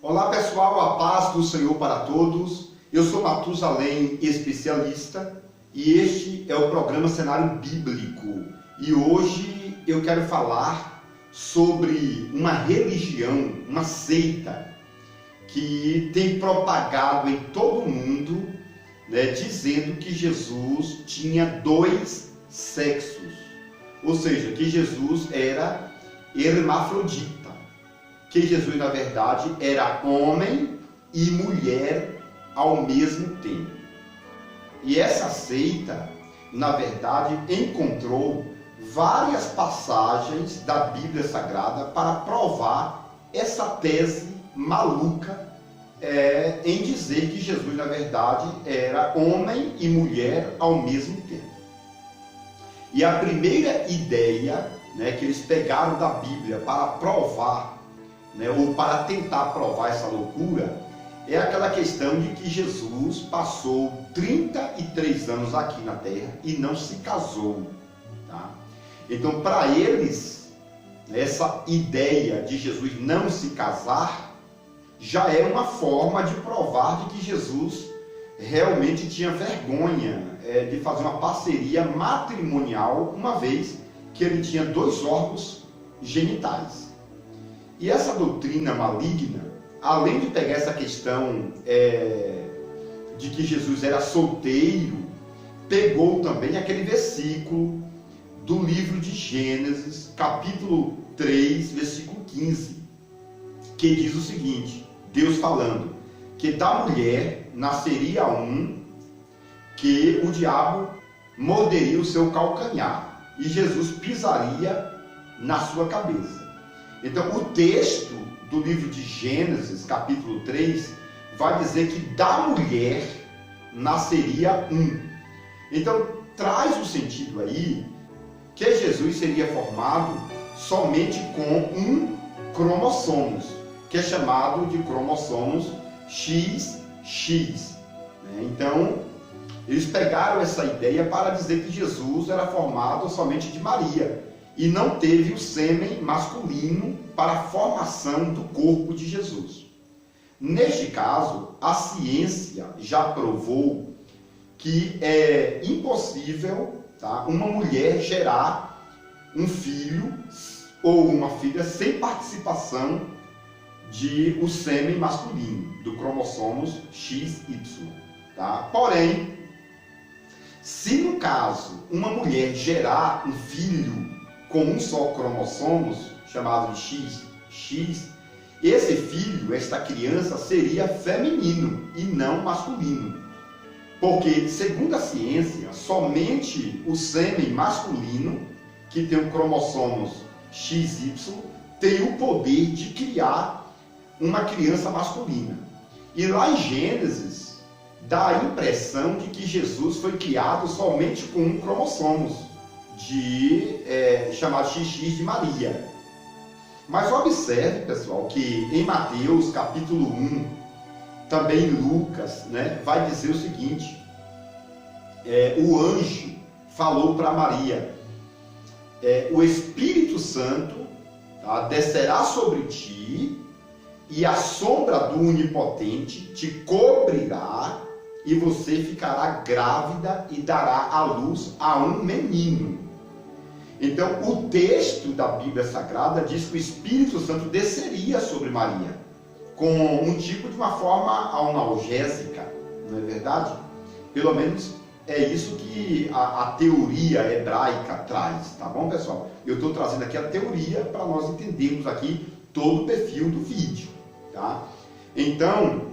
Olá pessoal, a paz do Senhor para todos. Eu sou Matusalém, especialista, e este é o programa Cenário Bíblico. E hoje eu quero falar sobre uma religião, uma seita, que tem propagado em todo o mundo, dizendo que Jesus tinha dois sexos. Ou seja, que Jesus era hermafrodita. Que Jesus, na verdade, era homem e mulher ao mesmo tempo. E essa seita, na verdade, encontrou várias passagens da Bíblia Sagrada para provar essa tese maluca em dizer que Jesus, na verdade, era homem e mulher ao mesmo tempo. E a primeira ideia que eles pegaram da Bíblia para provar, ou para tentar provar essa loucura, é aquela questão de que Jesus passou 33 anos aqui na Terra e não se casou. Tá? Então, para eles, essa ideia de Jesus não se casar já é uma forma de provar de que Jesus realmente tinha vergonha de fazer uma parceria matrimonial, uma vez que ele tinha dois órgãos genitais. E essa doutrina maligna, além de pegar essa questão de que Jesus era solteiro, pegou também aquele versículo do livro de Gênesis, capítulo 3, versículo 15, que diz o seguinte, Deus falando, que da mulher nasceria um, que o diabo morderia o seu calcanhar, e Jesus pisaria na sua cabeça. Então, o texto do livro de Gênesis, capítulo 3, vai dizer que da mulher nasceria um. Então, traz o sentido aí que Jesus seria formado somente com um cromossomos, que é chamado de cromossomos XX. Então, eles pegaram essa ideia para dizer que Jesus era formado somente de Maria, e não teve o sêmen masculino para a formação do corpo de Jesus. Neste caso, a ciência já provou que é impossível, uma mulher gerar um filho ou uma filha sem participação de o sêmen masculino, do cromossomos XY. Porém, se no caso uma mulher gerar um filho com um só cromossomos, chamado de XX, esse filho, esta criança, seria feminino e não masculino. Porque, segundo a ciência, somente o sêmen masculino, que tem o cromossomos XY, tem o poder de criar uma criança masculina. E lá em Gênesis, dá a impressão de que Jesus foi criado somente com um cromossomos, chamado XX de Maria. Mas observe, pessoal, que em Mateus capítulo 1, também em Lucas, vai dizer o seguinte, o anjo falou para Maria, o Espírito Santo descerá sobre ti, e a sombra do Onipotente te cobrirá, e você ficará grávida e dará à luz a um menino. Então, o texto da Bíblia Sagrada diz que o Espírito Santo desceria sobre Maria, com um tipo de uma forma analgésica, não é verdade? Pelo menos é isso que a teoria hebraica traz, tá bom, pessoal? Eu estou trazendo aqui a teoria para nós entendermos aqui todo o perfil do vídeo, tá? Então,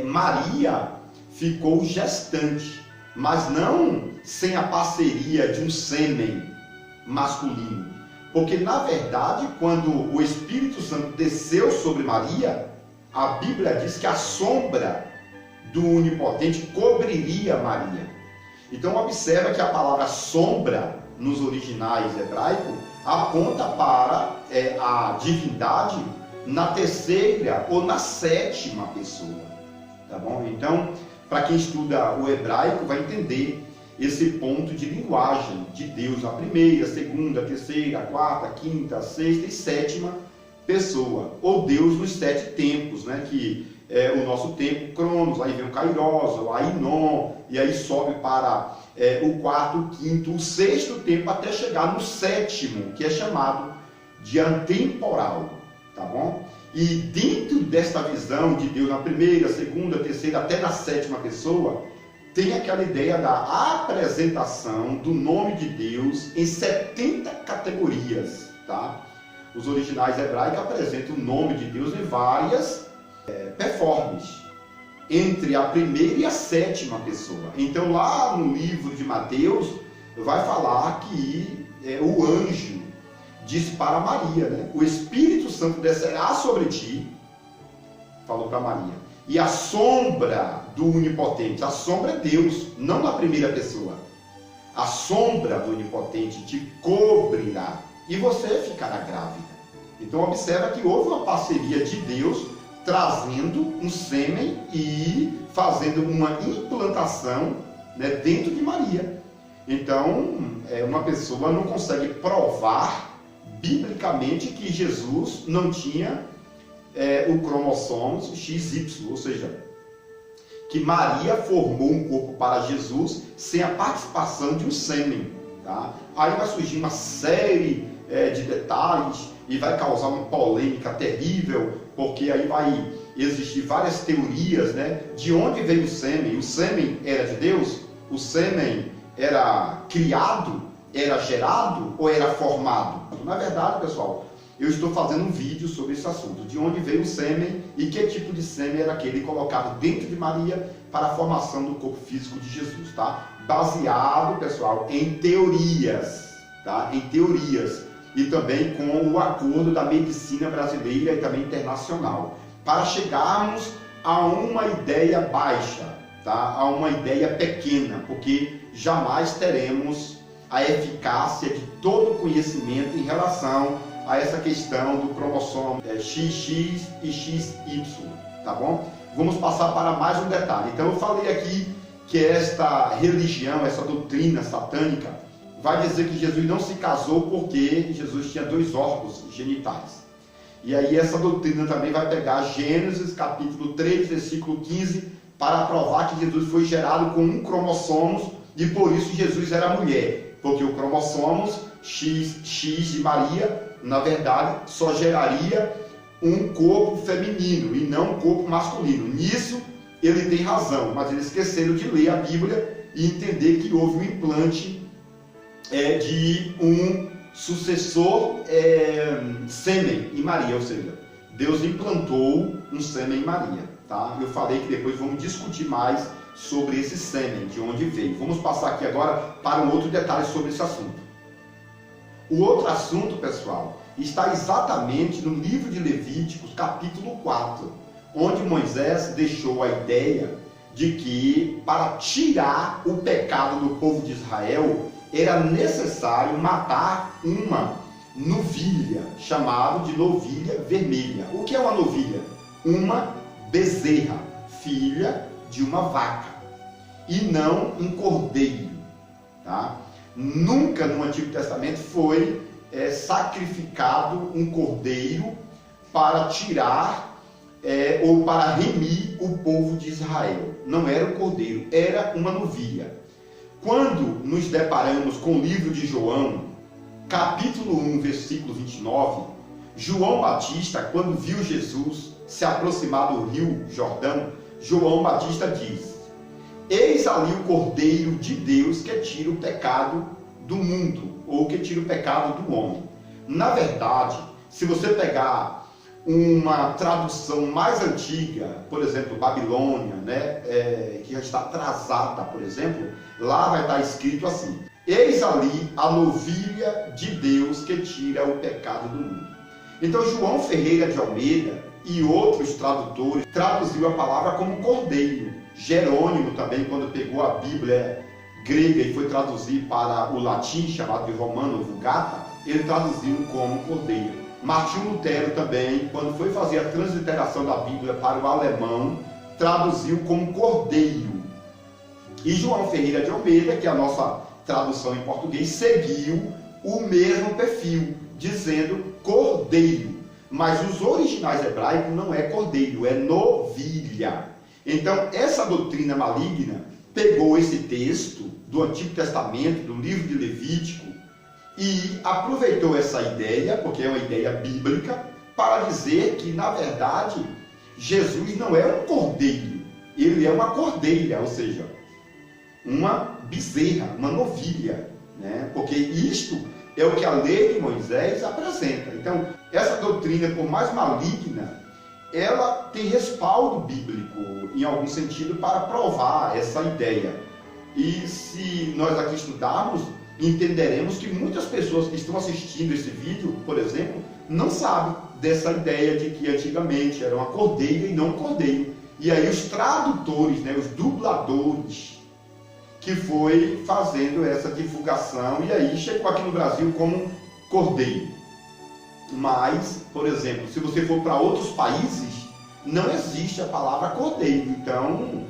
Maria ficou gestante, mas não sem a parceria de um sêmen masculino. Porque, na verdade, quando o Espírito Santo desceu sobre Maria, a Bíblia diz que a sombra do Onipotente cobriria Maria. Então, observa que a palavra sombra, nos originais hebraicos, aponta para a divindade na terceira ou na sétima pessoa. Tá bom? Então, para quem estuda o hebraico, vai entender esse ponto de linguagem de Deus, a primeira, a segunda, a terceira, a quarta, a quinta, a sexta e sétima pessoa, ou Deus nos 7 tempos, né? Que é o nosso tempo Cronos, aí vem o Kairos, o Ainon, e aí sobe para o 4º, o 5º, o 6º tempo, até chegar no 7º, que é chamado de atemporal, tá bom? E dentro desta visão de Deus na primeira, segunda, terceira, até na 7ª pessoa, tem aquela ideia da apresentação do nome de Deus em 70 categorias, tá? Os originais hebraicos apresentam o nome de Deus em várias performances, entre a primeira e a 7ª pessoa. Então lá no livro de Mateus, vai falar que o anjo disse para Maria, né? O Espírito Santo descerá sobre ti, falou para Maria, e a sombra do Onipotente, a sombra é Deus, não na primeira pessoa, a sombra do Onipotente te cobrirá e você ficará grávida. Então observa que houve uma parceria de Deus trazendo um sêmen e fazendo uma implantação, né, dentro de Maria. Então uma pessoa não consegue provar biblicamente que Jesus não tinha o cromossomos XY, ou seja, que Maria formou um corpo para Jesus sem a participação de um sêmen, tá? Aí vai surgir uma série de detalhes e vai causar uma polêmica terrível, porque aí vai existir várias teorias, né? De onde veio o sêmen? O sêmen era de Deus? O sêmen era criado? Era gerado ou era formado? Na verdade, pessoal, eu estou fazendo um vídeo sobre esse assunto, de onde veio o sêmen e que tipo de sêmen era aquele colocado dentro de Maria para a formação do corpo físico de Jesus, tá? Baseado, pessoal, em teorias, tá? Em teorias e também com o acordo da medicina brasileira e também internacional, para chegarmos a uma ideia baixa, tá? A uma ideia pequena, porque jamais teremos a eficácia de todo o conhecimento em relação a essa questão do cromossomo XX e XY, tá bom? Vamos passar para mais um detalhe. Então eu falei aqui que esta religião, essa doutrina satânica, vai dizer que Jesus não se casou porque Jesus tinha 2 órgãos genitais. E aí essa doutrina também vai pegar Gênesis capítulo 3, versículo 15, para provar que Jesus foi gerado com um cromossomo e por isso Jesus era mulher, porque o cromossomo XX de Maria, na verdade, só geraria um corpo feminino e não um corpo masculino. Nisso ele tem razão, mas eles esqueceram de ler a Bíblia e entender que houve um implante de um sucessor sêmen em Maria, ou seja, Deus implantou um sêmen em Maria, tá? Eu falei que depois vamos discutir mais sobre esse sêmen, de onde veio. Vamos passar aqui agora para um outro detalhe sobre esse assunto. O outro assunto, pessoal, está exatamente no livro de Levíticos, capítulo 4, onde Moisés deixou a ideia de que para tirar o pecado do povo de Israel era necessário matar uma novilha, chamada de novilha vermelha. O que é uma novilha? Uma bezerra, filha de uma vaca, e não um cordeiro, tá? Nunca no Antigo Testamento foi sacrificado um cordeiro para tirar ou para remir o povo de Israel. Não era um cordeiro, era uma novilha. Quando nos deparamos com o livro de João, capítulo 1, versículo 29, João Batista, quando viu Jesus se aproximar do rio Jordão, João Batista diz: eis ali o Cordeiro de Deus que tira o pecado do mundo, ou que tira o pecado do homem. Na verdade, se você pegar uma tradução mais antiga, por exemplo, Babilônia, né, que já está atrasada, por exemplo, lá vai estar escrito assim: eis ali a novilha de Deus que tira o pecado do mundo. Então João Ferreira de Almeida e outros tradutores traduziu a palavra como cordeiro. Jerônimo também, quando pegou a Bíblia grega e foi traduzir para o latim, chamado de Romano Vulgata, ele traduziu como cordeiro. Martinho Lutero também, quando foi fazer a transliteração da Bíblia para o alemão, traduziu como cordeiro. E João Ferreira de Almeida, que é a nossa tradução em português, seguiu o mesmo perfil, dizendo cordeiro. mas os originais hebraicos não é cordeiro, é novilha. Então, essa doutrina maligna pegou esse texto do Antigo Testamento, do livro de Levítico, e aproveitou essa ideia, porque é uma ideia bíblica, para dizer que, na verdade, Jesus não é um cordeiro, ele é uma cordeira, ou seja, uma bezerra, uma novilha, né? Porque isto é o que a lei de Moisés apresenta. Então, essa doutrina, por mais maligna, ela tem respaldo bíblico, em algum sentido, para provar essa ideia. E se nós aqui estudarmos, entenderemos que muitas pessoas que estão assistindo esse vídeo, por exemplo, não sabem dessa ideia de que antigamente era uma cordeira e não um cordeiro. E aí os tradutores, né, os dubladores, que foi fazendo essa divulgação, e aí chegou aqui no Brasil como cordeiro. Mas, por exemplo, se você for para outros países, não existe a palavra cordeiro. Então,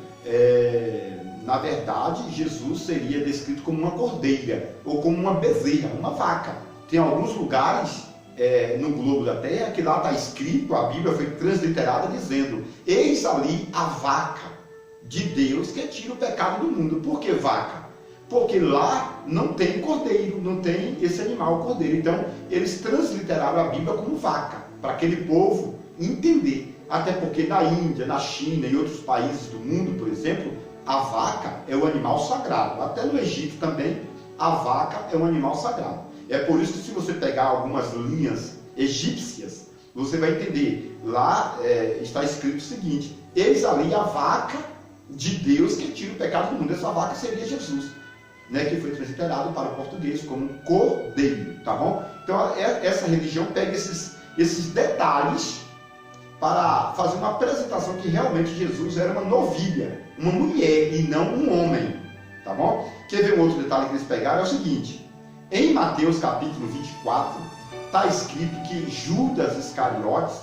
na verdade, Jesus seria descrito como uma cordeira, ou como uma bezerra, uma vaca. Tem alguns lugares no globo da terra que lá está escrito, a Bíblia foi transliterada dizendo: eis ali a vaca de Deus que tira o pecado do mundo. Por que vaca? Porque lá não tem cordeiro, não tem esse animal cordeiro. Então, eles transliteraram a Bíblia como vaca, para aquele povo entender. Até porque na Índia, na China e outros países do mundo, por exemplo, a vaca é o animal sagrado. Até no Egito também, a vaca é um animal sagrado. É por isso que, se você pegar algumas linhas egípcias, você vai entender. Lá está escrito o seguinte: eis ali a vaca de Deus que tira o pecado do mundo. Essa vaca seria Jesus, né, que foi transliterado para o português como cordeiro, tá bom? Então, essa religião pega esses detalhes para fazer uma apresentação que realmente Jesus era uma novilha, uma mulher e não um homem, tá bom? Quer ver um outro detalhe que eles pegaram? É o seguinte: em Mateus capítulo 24, está escrito que Judas Iscariotes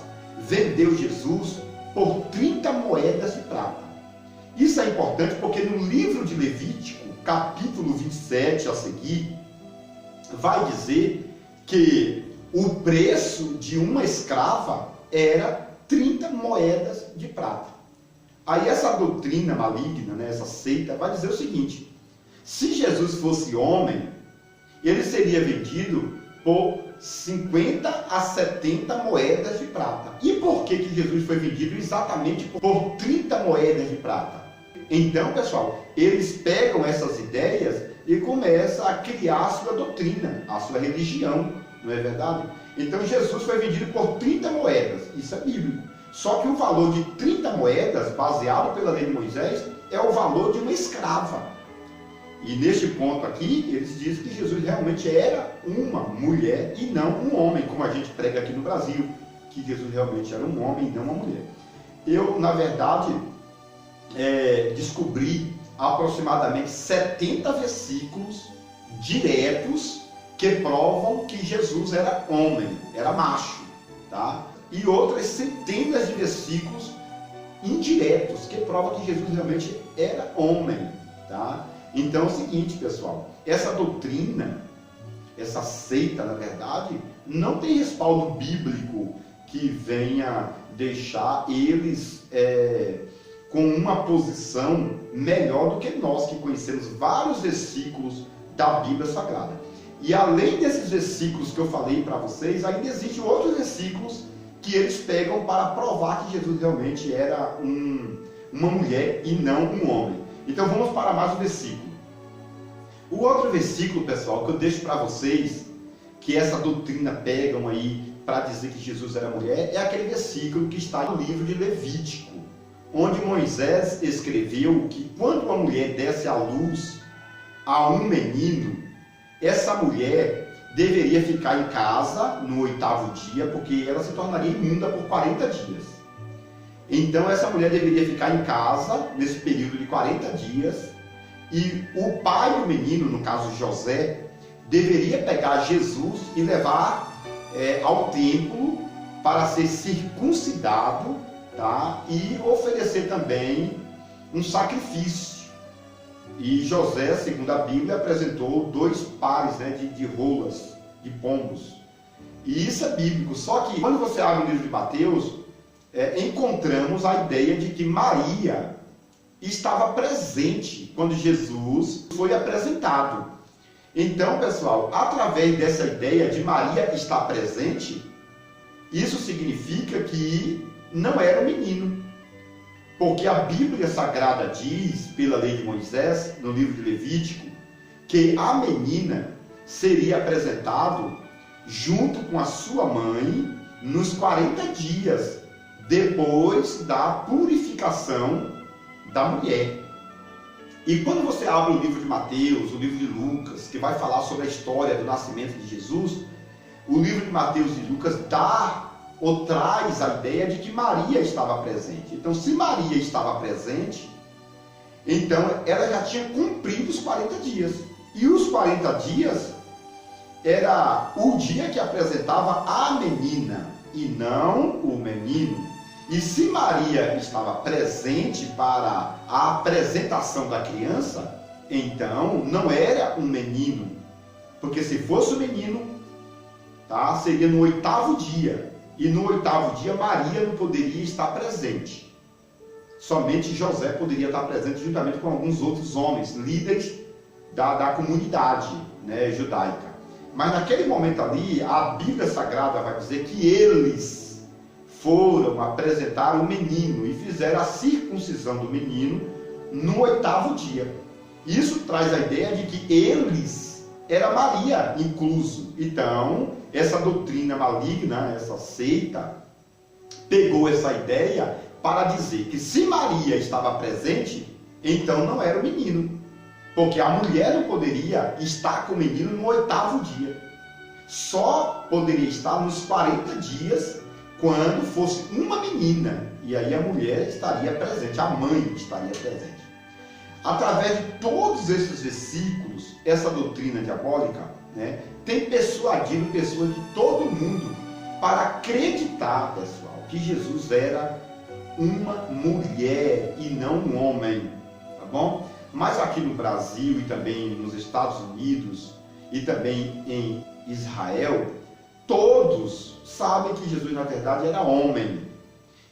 vendeu Jesus por 30 moedas de prata. Isso é importante porque no livro de Levítico, capítulo 27 a seguir, vai dizer que o preço de uma escrava era 30 moedas de prata. Aí essa doutrina maligna, né, essa seita, vai dizer o seguinte: se Jesus fosse homem, ele seria vendido por 50 a 70 moedas de prata. E por que Jesus foi vendido exatamente por 30 moedas de prata? Então, pessoal, eles pegam essas ideias e começam a criar a sua doutrina, a sua religião, não é verdade? Então, Jesus foi vendido por 30 moedas, isso é bíblico. Só que o valor de 30 moedas, baseado pela lei de Moisés, é o valor de uma escrava. E neste ponto aqui, eles dizem que Jesus realmente era uma mulher e não um homem, como a gente prega aqui no Brasil, que Jesus realmente era um homem e não uma mulher. Eu, na verdade, descobri aproximadamente 70 versículos diretos que provam que Jesus era homem, era macho, tá? E outras centenas de versículos indiretos que provam que Jesus realmente era homem, tá? Então é o seguinte, pessoal, essa doutrina, essa seita, na verdade, não tem respaldo bíblico que venha deixar eles com uma posição melhor do que nós, que conhecemos vários versículos da Bíblia Sagrada. E além desses versículos que eu falei para vocês, ainda existem outros versículos que eles pegam para provar que Jesus realmente era uma mulher e não um homem. Então vamos para mais um versículo. O outro versículo, pessoal, que eu deixo para vocês, que essa doutrina pegam aí para dizer que Jesus era mulher, é aquele versículo que está no livro de Levítico, onde Moisés escreveu que quando uma mulher desse à luz a um menino, essa mulher deveria ficar em casa no 8º dia, porque ela se tornaria imunda por 40 dias. Então essa mulher deveria ficar em casa nesse período de 40 dias, e o pai do menino, no caso José, deveria pegar Jesus e levar ao templo para ser circuncidado, tá? E oferecer também um sacrifício. E José, segundo a Bíblia, apresentou 2 pares, né, de rolas, de pombos. E isso é bíblico. Só que quando você abre o livro de Mateus, encontramos a ideia de que Maria estava presente quando Jesus foi apresentado. Então, pessoal, através dessa ideia de Maria estar presente, isso significa que não era um menino. Porque a Bíblia Sagrada diz, pela lei de Moisés, no livro de Levítico, que a menina seria apresentado junto com a sua mãe nos 40 dias depois da purificação da mulher. E quando você abre o livro de Mateus, o livro de Lucas, que vai falar sobre a história do nascimento de Jesus, o livro de Mateus e Lucas dá ou traz a ideia de que Maria estava presente. Então, se Maria estava presente, então ela já tinha cumprido os 40 dias. E os 40 dias era o dia que apresentava a menina e não o menino. E se Maria estava presente para a apresentação da criança, então não era um menino. Porque se fosse um menino, tá, seria no 8º dia. E no 8º dia Maria não poderia estar presente. Somente José poderia estar presente juntamente com alguns outros homens, líderes da comunidade, né, judaica. Mas naquele momento ali, a Bíblia Sagrada vai dizer que eles foram apresentar o menino e fizeram a circuncisão do menino no 8º dia. Isso traz a ideia de que eles, era Maria incluso. Então, essa doutrina maligna, essa seita, pegou essa ideia para dizer que se Maria estava presente, então não era o menino. Porque a mulher não poderia estar com o menino no 8º dia. Só poderia estar nos 40 dias quando fosse uma menina. E aí a mulher estaria presente, a mãe estaria presente. Através de todos esses versículos, essa doutrina diabólica, né, tem persuadido pessoas de todo mundo para acreditar, pessoal, que Jesus era uma mulher e não um homem, tá bom? Mas aqui no Brasil e também nos Estados Unidos e também em Israel, todos sabem que Jesus na verdade era homem.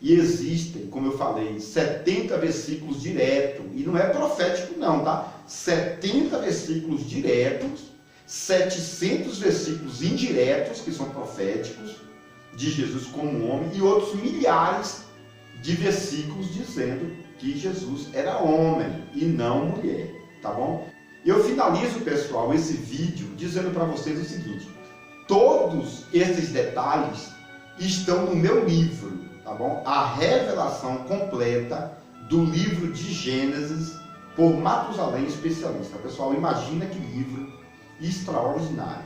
E existem, como eu falei, 70 versículos diretos, e não é profético não, tá? 70 versículos diretos, 700 versículos indiretos, que são proféticos, de Jesus como homem, e outros milhares de versículos dizendo que Jesus era homem e não mulher, tá bom? Eu finalizo, pessoal, esse vídeo dizendo para vocês o seguinte: todos esses detalhes estão no meu livro, tá bom? A revelação completa do livro de Gênesis por Matusalém Especialista. Pessoal, imagina que livro extraordinário.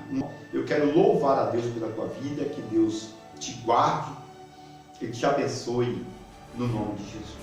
Eu quero louvar a Deus pela tua vida, que Deus te guarde, que te abençoe no nome de Jesus.